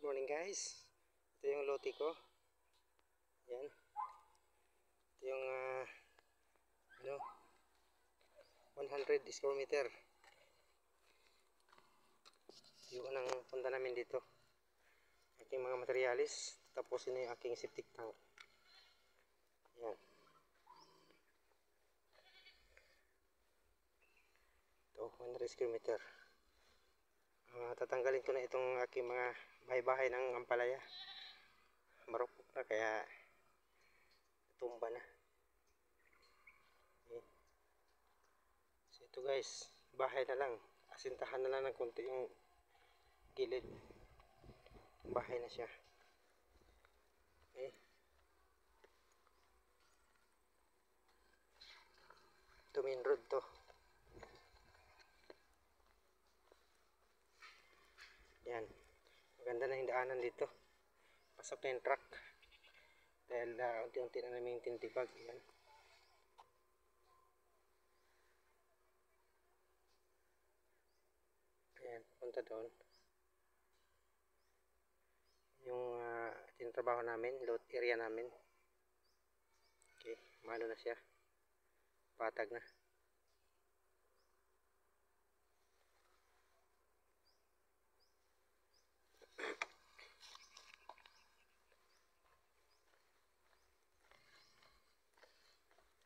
morning guys. Ito yung lote ko. Yan. Ito yung 100 square meter. Yung unang punta namin dito. Aking mga materialis. Tapos yun yung aking septic tank. Yan. Ito, 100 square meter. Tatanggalin ko na itong aking mga bahay-bahay ng ampalaya. Marupok na kaya tumba na. Okay. So ito guys, bahay na lang. Asintahan na lang ng konti yung gilid. Bahay na siya. Okay. Ito main road to. Yan. Maganda na yung daanan dito. Pasok na yung truck. Dahil unti-unti na namin tintibag. Yan. Ayan, punta doon. Yung tinatrabaho namin, load area namin. Okay, malo na siya. Patag na.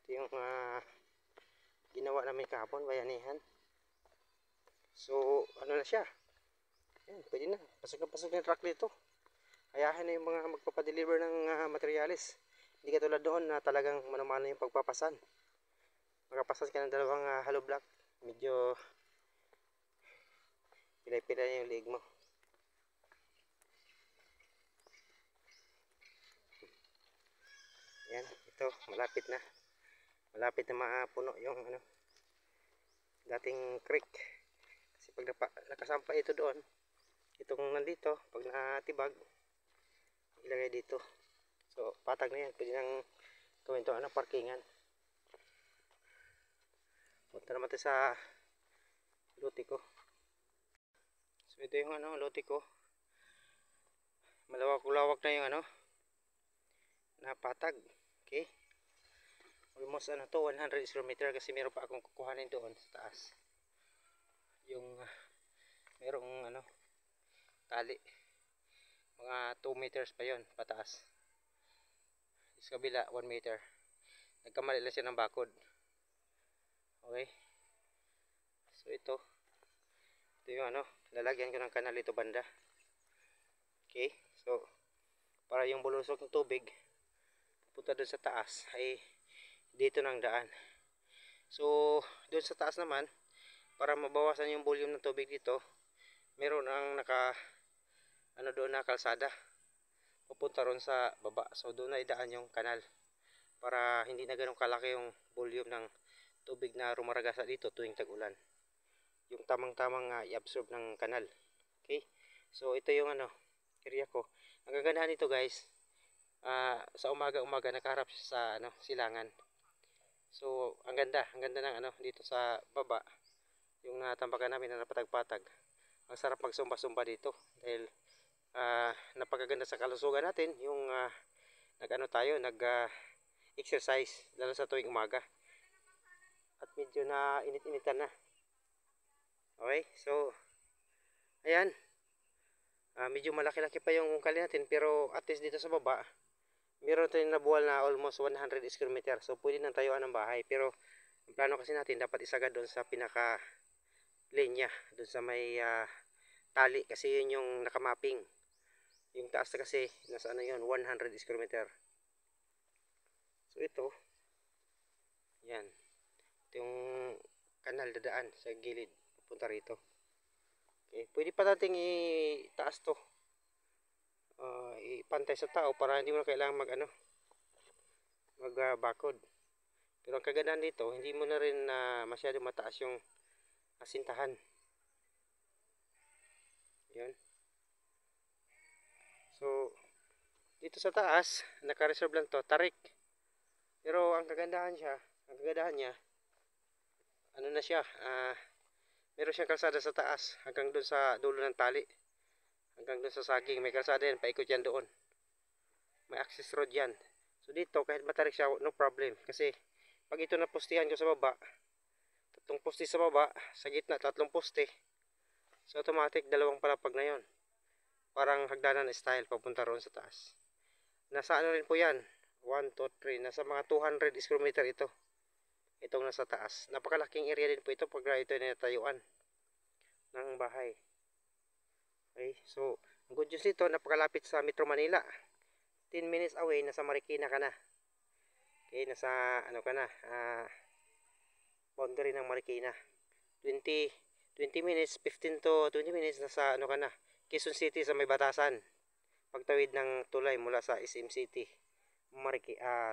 Ito yung ginawa namin kahapon, bayanihan. So, ano na siya? Yan, pwede na. Pasok na yung truck dito. Ayahin na yung mga magpapadeliver ng materialis. Hindi katulad doon na talagang manumano yung pagpapasan. Magpapasan ka ng dalawang hollow block. Medyo pilay-pilay yung liig mo. Yan, ito, malapit na. Malapit na mapuno yung dating creek. Kasi pag nakasampa ito doon, itong nandito, pag natibag, ilagay dito. So, patag na yan. Pwede nang gawin ito, parkingan. Punta naman ito sa lote ko. So, ito yung lote ko. Malawak-lawak na yung napatag. Okay. Almost 100 square meter kasi meron pa akong kukuhanin doon sa taas. Yung merong tali. Mga 2 meters pa yon pataas. Sa kabila 1 meter. Nagkamali lang siya ng bakod. Okay. So ito yung lalagyan ko ng kanal ito banda. Okay. So para yung bulusok ng tubig punta doon sa taas ay dito nang daan. So doon sa taas naman, para mabawasan yung volume ng tubig dito, meron ang doon na kalsada pupunta ron sa baba. So doon na idaan yung kanal para hindi na ganun kalaki yung volume ng tubig na rumaragasa dito tuwing tag-ulan. Yung tamang-tamang i-absorb ng kanal. Okay? So ito yung area ko. Ang gagandahan nito guys, sa umaga-umaga nakaharap siya sa silangan. So ang ganda ng dito sa baba, yung natambakan namin na napatag-patag. Ang sarap magsumba-sumba dito dahil napakaganda sa kalusugan natin yung nag-exercise lalo sa tuwing umaga. At medyo na init-initan na. Okay, so ayan. Medyo malaki-laki pa yung ungkali natin pero at least dito sa baba meron tayong nabuwal na almost 100 square meter. So pwede nang tayuan ng bahay. Pero ang plano kasi natin dapat isagad doon sa pinaka linya, doon sa may tali kasi yun yung nakamapping. Yung taas na kasi nasa yun, 100 square meter. So ito, yan. Ito yung kanal dadaan sa gilid punta rito. Okay, pwede pa nating itaas to. Ipantay sa tao para hindi mo na kailangan magbakod. Pero ang kagandahan dito, hindi mo na rin masyado mataas yung asintahan. Yan. So dito sa taas, naka-reserve lang to, tarik. Pero ang kagandahan niya, na siya, meron siyang kalsada sa taas hanggang doon sa dulo ng tali. hanggang doon sa saging. May kalsada yan, paikot yan doon. May access road yan. So dito, kahit matarik siya, no problem. Kasi pag ito napostihan ko sa baba, tatlong poste sa baba, sa gitna, tatlong poste. So automatic, dalawang palapag na yon. Parang hagdanan style, papunta roon sa taas. Nasa ano rin po yan, 1, 2, 3, nasa mga 200 square meter ito. Itong nasa taas. Napakalaking area din po ito pag ito natayuan ng bahay. Okay, so ang good news nito, napakalapit sa Metro Manila. 10 minutes away, nasa Marikina ka na. Okay, nasa ano ka na, boundary ng Marikina. 20 minutes, 15 to 20 minutes, nasa ano ka na, Quezon City sa may Batasan. Pagtawid ng tulay mula sa SM City,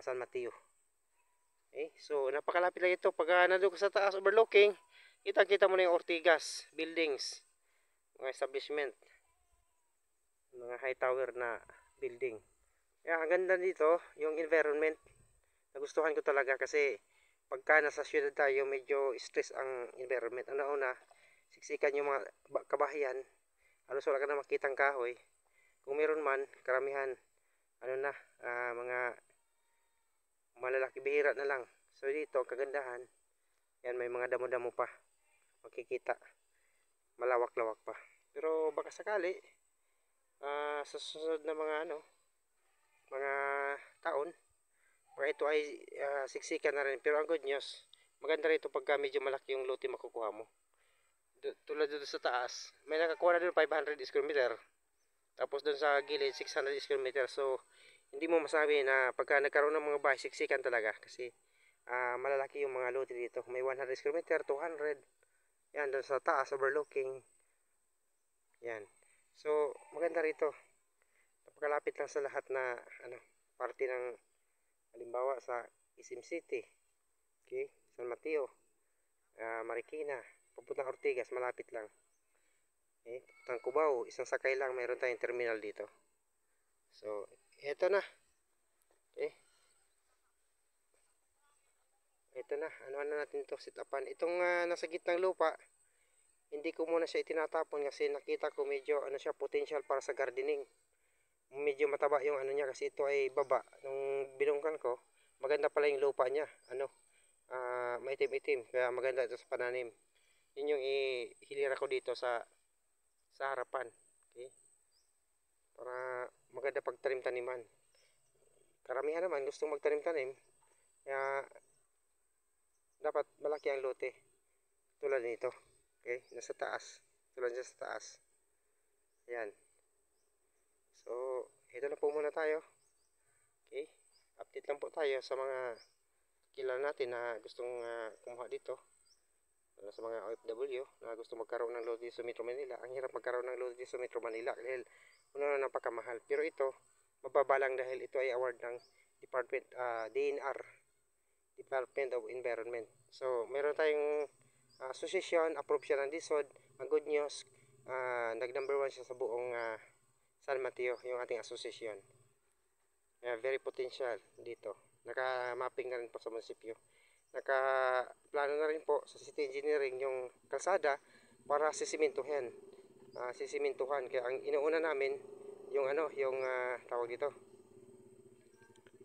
San Mateo. Okay, so napakalapit lang ito. Pag nandun ka sa taas overlooking, kita mo na yung Ortigas buildings, mga establishment, mga high tower na building. Kaya ang ganda dito, yung environment, nagustuhan ko talaga kasi pagka nasa syudad tayo, medyo stress ang environment. Una, siksikan yung mga kabahayan, halos wala ka na makitang kahoy. Kung meron man, karamihan, mga malalaki, bihira na lang. So dito, kagandahan, yan, may mga damo-damo pa, makikita, malawak-lawak pa. Pero baka sakali, sa susunod na mga taon, baka ito ay siksikan na rin. Pero ang good news, maganda rito pagka medyo malaki yung lote makukuha mo. Tulad doon sa taas, may nakakuha na doon 500 square meter. Tapos doon sa gilid, 600 square meter. So, hindi mo masabi na pagka nagkaroon ng mga bahay, siksikan talaga. Kasi malalaki yung mga lote dito. May 100 square meter, 200. Yan, doon sa taas, overlooking. Yan. So, maganda rito. Napakalapit lang sa lahat na parte ng, halimbawa sa SM City. Okay, San Mateo, Marikina, papuntang Ortigas, malapit lang. Okay, papuntang Cubao, isang sakay lang, mayroon tayong terminal dito. So, eto na. Okay. Ito na, ano natin to, sit upan. Itong nasa gitnang lupa, hindi ko muna siya itinatapon kasi nakita ko medyo siya, potential para sa gardening. Medyo mataba yung niya kasi ito ay baba. Nung binungkan ko, maganda pala yung lupa niya. Maitim-itim, kaya maganda ito sa pananim. Yun yung ihilira ko dito sa harapan. Okay? Para maganda pagtanim-taniman. Karamihan naman gustong magtanim-tanim. Kaya dapat malaki ang lote. Tulad nito. Okay? Nasa taas. Tulad niya sa taas. Ayan. So, ito na po muna tayo. Okay? Update lang po tayo sa mga kilala natin na gustong kumuha dito. Sa mga OFW na gusto magkaroon ng lote sa Metro Manila. Ang hirap magkaroon ng lote sa Metro Manila dahil napakamahal. Pero ito, mababa lang dahil ito ay award ng DNR, Department of Environment. So, meron tayong association, approve siya ng DSOD. Ang good news, nag-number 1 siya sa buong San Mateo, yung ating association. Very potential dito. Naka-mapping na rin po sa munisipyo. Naka-plano na rin po sa city engineering yung kalsada para sisimintuhan. Kaya ang inuuna namin yung tawag dito,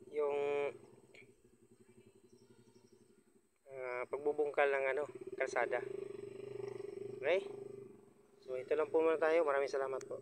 yung pagbubungkal ng kalsada. Okay? So ito lang po muna tayo. Maraming salamat po.